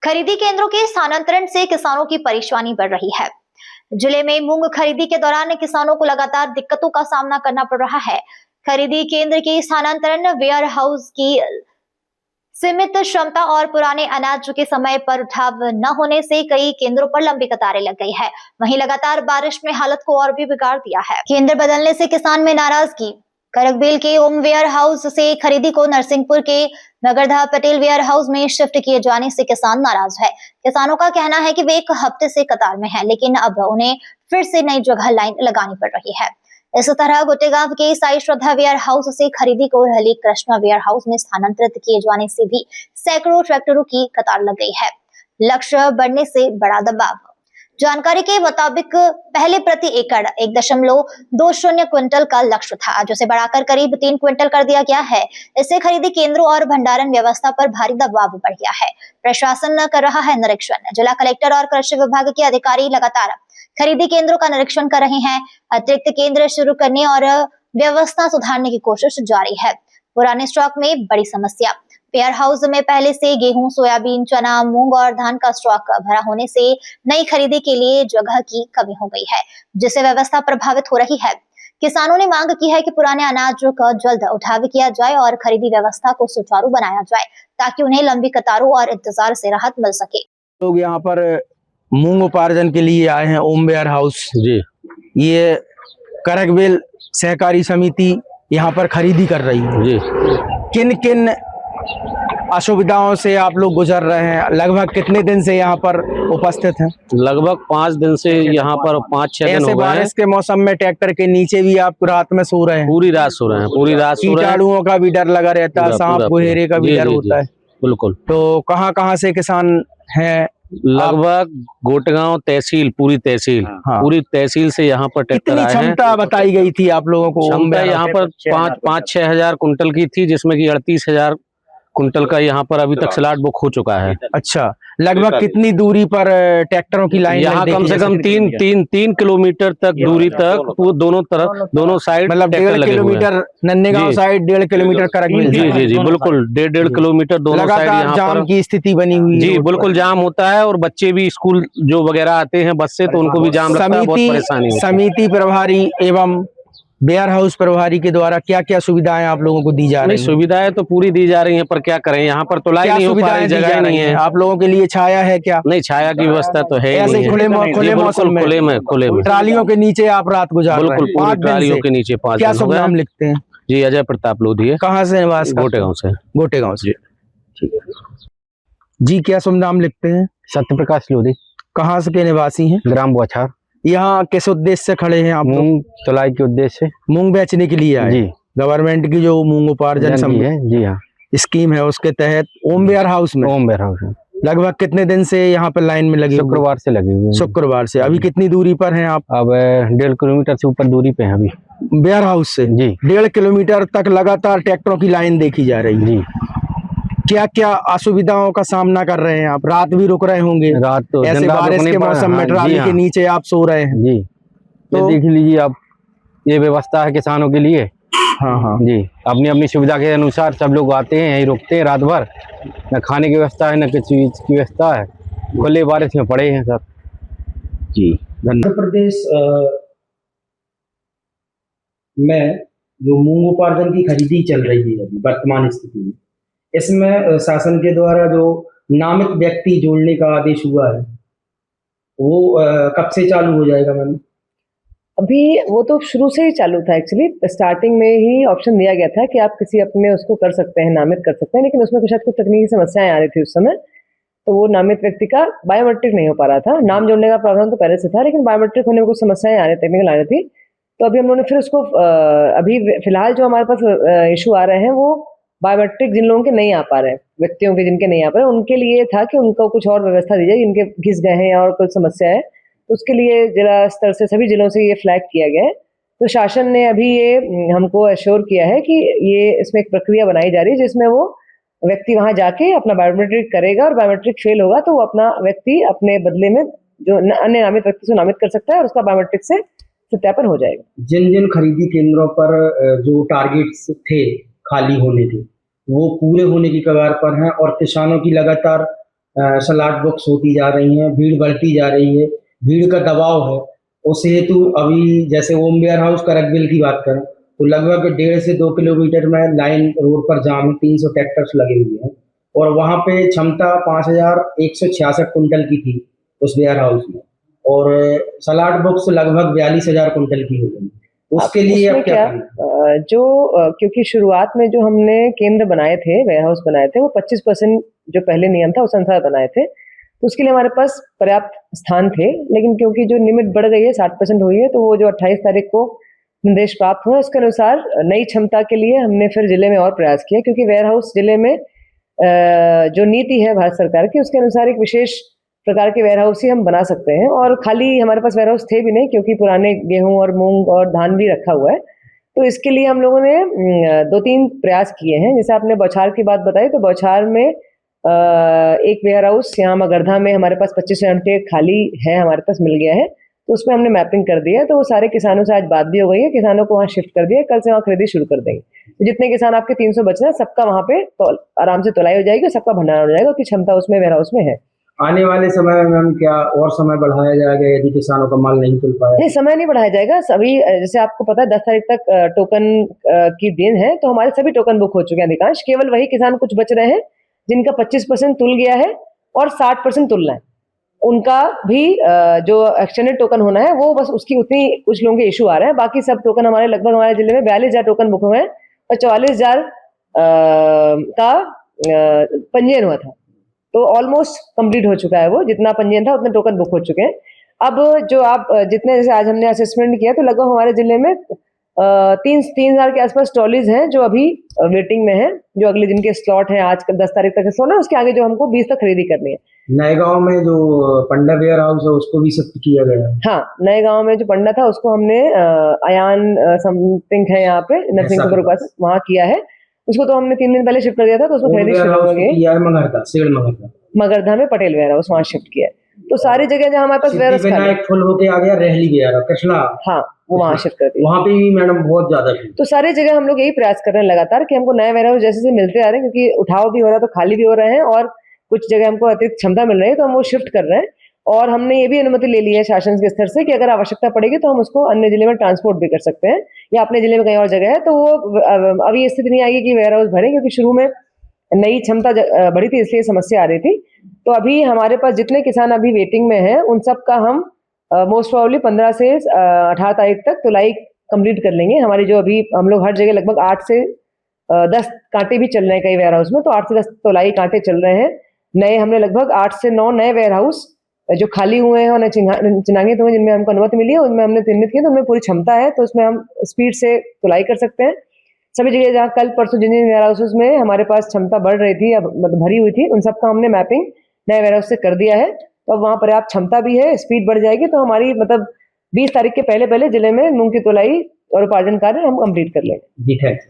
खरीदी केंद्रों के स्थानांतरण से किसानों की परेशानी बढ़ रही है। जिले में मूंग खरीदी के दौरान किसानों को लगातार दिक्कतों का सामना करना पड़ रहा है। खरीदी केंद्र के स्थानांतरण, वेयर हाउस की सीमित क्षमता और पुराने अनाज के समय पर उठाव न होने से कई केंद्रों पर लंबी कतारें लग गई है। वहीं लगातार बारिश में हालत को और भी बिगाड़ दिया है। केंद्र बदलने से किसान में नाराजगी। करकबेल के ओम वेयर हाउस से खरीदी को नरसिंहपुर के नगरधा पटेल वेयर हाउस में शिफ्ट किए जाने से किसान नाराज है। किसानों का कहना है कि वे एक हफ्ते से कतार में हैं, लेकिन अब उन्हें फिर से नई जगह लाइन लगानी पड़ रही है। इस तरह गोटेगांव के साई श्रद्धा वेयर हाउस से खरीदी को हली कृष्णा वेयर हाउस में स्थानांतरित किए जाने से भी सैकड़ों ट्रैक्टरों की कतार लग गई है। लक्ष्य बढ़ने से बड़ा दबाव। जानकारी के मुताबिक पहले प्रति एकड़ 1.20 क्विंटल का लक्ष्य था, जिसे बढ़ाकर करीब 3 क्विंटल कर दिया गया है। इससे खरीदी केंद्रों और भंडारण व्यवस्था पर भारी दबाव बढ़ गया है। प्रशासन कर रहा है निरीक्षण। जिला कलेक्टर और कृषि विभाग के अधिकारी लगातार खरीदी केंद्रों का निरीक्षण कर रहे हैं। अतिरिक्त केंद्र शुरू करने और व्यवस्था सुधारने की कोशिश जारी है। पुराने स्टॉक में बड़ी समस्या। वेयर हाउस में पहले से गेहूं, सोयाबीन, चना, मूंग और धान का स्टॉक भरा होने से नई खरीदी के लिए जगह की कमी हो गई है, जिससे व्यवस्था प्रभावित हो रही है। किसानों ने मांग की है कि पुराने अनाज का जल्द उठाव किया जाए और खरीदी व्यवस्था को सुचारू बनाया जाए, ताकि उन्हें लंबी कतारों और इंतजार से राहत मिल सके। लोग यहाँ पर मूंग उपार्जन के लिए आए हैं ओम वेयर हाउस जी। ये करकबेल सहकारी समिति यहाँ पर खरीदी कर रही है जी। किन किन असुविधाओं से आप लोग गुजर रहे हैं? लगभग कितने दिन से यहाँ पर उपस्थित हैं? लगभग 5 दिन से यहाँ पर 5-6 दिन हो गए हैं। बारिश के मौसम में ट्रैक्टर के नीचे भी आप रात में सो रहे हैं? पूरी रात सो रहे हैं, पूरी रात सो रहे हैं। कीटाणुओं का भी डर लगा रहता है, सांप गुहेरे का भी डर होता है। बिल्कुल। तो कहाँ से किसान हैं? लगभग गोटेगांव तहसील, पूरी तहसील, पूरी तहसील से यहाँ पर ट्रैक्टर आए हैं। क्षमता बताई गई थी आप लोगों को? क्षमता यहाँ पर 5-6 हजार कुंटल की थी, जिसमें कि 38,000 कुंटल का यहाँ पर अभी तक स्लॉट बुक हो चुका है। अच्छा, लगभग कितनी दूरी पर ट्रैक्टरों की लाइन? यहाँ कम से कम 3 किलोमीटर तक दूरी तक दोनों तरफ, दोनों साइड, मतलब 1.5 किलोमीटर नन्हेगांव साइड, 1.5 किलोमीटर करकबेल। जी, बिल्कुल 1.5 किलोमीटर दोनों साइड यहाँ जाम की स्थिति बनी हुई जी। बिल्कुल जाम होता है और बच्चे भी स्कूल जो वगैरह आते हैं बस से, तो उनको भी जाम लगता है, बहुत परेशानी है। समिति प्रभारी एवं वेयर हाउस प्रभारी के द्वारा क्या क्या सुविधाएं आप लोगों को दी जा रही हैं? सुविधाएं तो पूरी दी जा रही हैं, पर क्या करें, यहाँ पर तो लाई नहीं हो पा रही, जगह नहीं है। आप लोगों के लिए छाया है क्या? नहीं, छाया की व्यवस्था तो है ऐसे खुले मौसम में, खुले में ट्रालियों के नीचे आप रात गुजार रहे हैं? बिल्कुल, पूरी ट्रालियों के नीचे 5 दिन। क्या शुभ नाम लिखते हैं? जी, अजय प्रताप लोधी। कहाँ से निवास? गोटेगांव से। गोटेगांव से, ठीक है जी। क्या शुभ नाम लिखते हैं? सत्य प्रकाश लोधी। कहाँ से के निवासी हैं? ग्राम बुआछार। यहाँ किस उद्देश्य से खड़े हैं आप? मूंग तुलाई के उद्देश्य से। मूंग बेचने के लिए आए? जी। गवर्नमेंट की जो मूंग उपार्जन है जी हाँ स्कीम है, उसके तहत ओम वेयर हाउस में। ओम वेयर हाउस में लगभग कितने दिन से यहाँ पर लाइन में लगे? शुक्रवार से लगे हुए। शुक्रवार से। अभी कितनी दूरी पर हैं आप? अब 1.5 किलोमीटर से ऊपर दूरी पे हैं अभी वेयर हाउस से जी। 1.5 किलोमीटर तक लगातार ट्रैक्टरों की लाइन देखी जा रही है जी। क्या क्या असुविधाओं का सामना कर रहे हैं आप? रात भी रुक रहे होंगे? रात तो ऐसे बारिश के मौसम में ट्राली के नीचे आप सो रहे हैं जी। तो देख लीजिए आप, ये व्यवस्था है किसानों के लिए। हाँ जी, अपनी अपनी सुविधा के अनुसार सब लोग आते हैं, यहीं रुकते हैं रात भर। न खाने की व्यवस्था है, न किसी चीज की व्यवस्था है, खुले बारिश में पड़े हैं सब जी। मध्य प्रदेश में जो मूंग उपार्जन की खरीदी चल रही है अभी वर्तमान स्थिति में, इसमें शासन के द्वारा जो नामित व्यक्ति जोड़ने का आदेश हुआ है, वो कब से चालू हो जाएगा मैम? अभी वो तो शुरू से ही चालू था। एक्चुअली स्टार्टिंग में ही ऑप्शन दिया गया था कि आप किसी अपने उसको कर सकते हैं, नामित कर सकते हैं, लेकिन उसमें कुछ तकनीकी समस्याएं आ रही थी उस समय, तो वो नामित व्यक्ति का बायोमेट्रिक नहीं हो पा रहा था। नाम जोड़ने का प्रावधान तो पहले से था, लेकिन बायोमेट्रिक होने में कुछ समस्याएं आ रही, टेक्निकल आ रही थी। तो अभी हम लोगों ने फिर उसको अभी फिलहाल जो हमारे पास इशू आ रहे हैं वो बायोमेट्रिक जिन लोगों के नहीं आ पा रहे हैं, व्यक्तियों के जिनके नहीं आ पा रहे, उनके लिए था कि उनको कुछ और व्यवस्था दी जाए, जिनके घिस गए हैं और कुछ समस्या है, तो उसके लिए जिला स्तर से सभी जिलों से ये फ्लैग किया गया है। तो शासन ने अभी ये हमको एश्योर किया है कि ये इसमें एक प्रक्रिया बनाई जा रही है, जिसमें वो व्यक्ति वहां जाके अपना बायोमेट्रिक करेगा और बायोमेट्रिक फेल होगा तो वो अपना व्यक्ति अपने बदले में जो अन्य नामित व्यक्ति से नामित कर सकता है और उसका बायोमेट्रिक से सत्यापन हो जाएगा। जिन जिन खरीदी केंद्रों पर जो टारगेट्स थे खाली होने के, वो पूरे होने की कगार पर हैं और किसानों की लगातार सलाड बुक्स होती जा रही हैं, भीड़ बढ़ती जा रही है, भीड़ का दबाव है। उस हेतु अभी जैसे ओम वेयर हाउस करकबिल की बात करें तो लगभग 1.5 से 2 किलोमीटर में लाइन रोड पर जाम है, 300 ट्रैक्टर्स लगे हुए हैं और वहाँ पे क्षमता 5,166 कुंटल की थी उस वेयर हाउस में और सलाड बुक्स लगभग 42,000 कुंटल की हो गई। उसके लिए अब क्या करना? क्योंकि शुरुआत में जो हमने केंद्र बनाए थे, वेयर हाउस बनाए थे, वो 25% जो पहले नियम था उस अनुसार बनाए थे, तो उसके लिए हमारे पास पर्याप्त स्थान थे। लेकिन क्योंकि जो लिमिट बढ़ गई है, 60% हुई है, तो वो जो 28 तारीख को निर्देश प्राप्त हुआ उसके अनुसार नई क्षमता के लिए हमने फिर जिले में और प्रयास किया, क्योंकि वेयर हाउस जिले में जो नीति है भारत सरकार की उसके अनुसार एक विशेष प्रकार के वेयर हाउस ही हम बना सकते हैं। और खाली हमारे पास वेयर हाउस थे भी नहीं, क्योंकि पुराने गेहूं और मूंग और धान भी रखा हुआ है। तो इसके लिए हम लोगों ने 2-3 प्रयास किए हैं। जैसे आपने बौछार की बात बताई, तो बौछार में एक वेयर हाउस यहाँ मगरधा में हमारे पास 25 घंटे खाली है, हमारे पास मिल गया है, तो उसमें हमने मैपिंग कर दिया है। तो वो सारे किसानों से आज बात भी हो गई है, किसानों को वहाँ शिफ्ट कर दिया, कल से वहाँ खरीदी शुरू कर देंगे। तो जितने किसान आपके 300 बच रहे हैं, सबका वहाँ पे तो आराम से तुलाई हो जाएगी और सबका भंडारण हो जाएगा, उसकी क्षमता उसमें वेयर हाउस में है। आने वाले समय में मैम क्या और समय बढ़ाया जाएगा यदि किसानों का माल नहीं तुल पाया? नहीं, समय नहीं बढ़ाया जाएगा। सभी, जैसे आपको पता है 10 तारीख तक टोकन की दिन है, तो हमारे सभी टोकन बुक हो चुके हैं अधिकांश। केवल वही किसान कुछ बच रहे हैं जिनका 25% तुल गया है और 60% तुलना है, उनका भी जो एक्सटेंडेड टोकन होना है वो बस उसकी उतनी कुछ लोगों के इशू आ रहे हैं। बाकी सब टोकन हमारे लगभग हमारे जिले में 42,000 टोकन बुक हुए हैं और 44,000 का पंजीयन हुआ था। तो ऑलमोस्ट कंप्लीट हो चुका है वो, जितना पंजीयन था उतने टोकन बुक हो चुके हैं। अब जो आप जितने, जैसे आज हमने असेसमेंट किया तो लगभग हमारे जिले में 3,000 के आसपास ट्रॉलीज हैं जो अभी वेटिंग में है, जो अगले दिन के स्लॉट है, आज 10 तारीख तक स्लॉट है, उसके आगे जो हमको 20 तक खरीदी करनी है। नए गांव में जो पंडा वेयर हाउस है उसको भी शिफ्ट किया गया है। हाँ, नए गांव में जो पंडा था उसको हमने अयान समथिंग है यहाँ पे नरसिंहपुर के पास, वहाँ किया है। उसको तो हमने 3 दिन पहले शिफ्ट कर दिया था, तो उसमें खरीदी शुरू हो गई। मगरधा में पटेल वेयर हाउस वहाँ शिफ्ट किया है। तो सारी जगह जहाँ हमारे पास वेयर हाउस फुल होके आ गया, रहली वेयर हाउस कृष्णा, हाँ, वो वहाँ शिफ्ट कर दिया। वहाँ पे भी मैडम बहुत ज्यादा थी। तो सारी जगह हम लोग यही प्रयास कर रहे हैं लगातार कि हमको नए वेयर हाउस जैसे से मिलते आ रहे हैं, क्योंकि उठाव भी हो रहा है तो खाली भी हो रहे हैं और कुछ जगह हमको अतिरिक्त क्षमता मिल रही है, तो हम वो शिफ्ट कर रहे हैं। और हमने ये भी अनुमति ले ली है शासन के स्तर से कि अगर आवश्यकता पड़ेगी तो हम उसको अन्य जिले में ट्रांसपोर्ट भी कर सकते हैं, या अपने जिले में कहीं और जगह है तो वो अभी स्थिति नहीं आएगी कि वेयर हाउस भरे, क्योंकि शुरू में नई क्षमता बढ़ी थी इसलिए समस्या आ रही थी। तो अभी हमारे पास जितने किसान अभी वेटिंग में हैं उन सब का हम मोस्ट प्रोबेबली 15 से 18 तारीख तक तुलाई कंप्लीट कर लेंगे। हमारी जो अभी हम लोग हर जगह लगभग 8 से 10 कांटे भी चल रहे हैं कई वेयर हाउस में, तो 8 से 10 तुलाई कांटे चल रहे हैं। नए हमने लगभग 8 से 9 नए वेयर हाउस जो खाली हुए हैं और चिन्हांकित हुए जिनमें हमको अनुमति मिली है उनमें हमने चिन्हित किया, तो उनमें पूरी क्षमता है, तो उसमें हम स्पीड से तुलाई कर सकते हैं। सभी जगह जहाँ कल परसों जिन वेयर हाउसेज में हमारे पास क्षमता बढ़ रही थी या मतलब भरी हुई थी, उन सबका हमने मैपिंग नए वेयर हाउस से कर दिया है। तो अब वहाँ पर्याप्त क्षमता भी है, स्पीड बढ़ जाएगी, तो हमारी मतलब 20 तारीख के पहले जिले में मूंग की तुलाई और उपार्जन कार्य हम कंप्लीट कर लेंगे। जी, थैंक्स।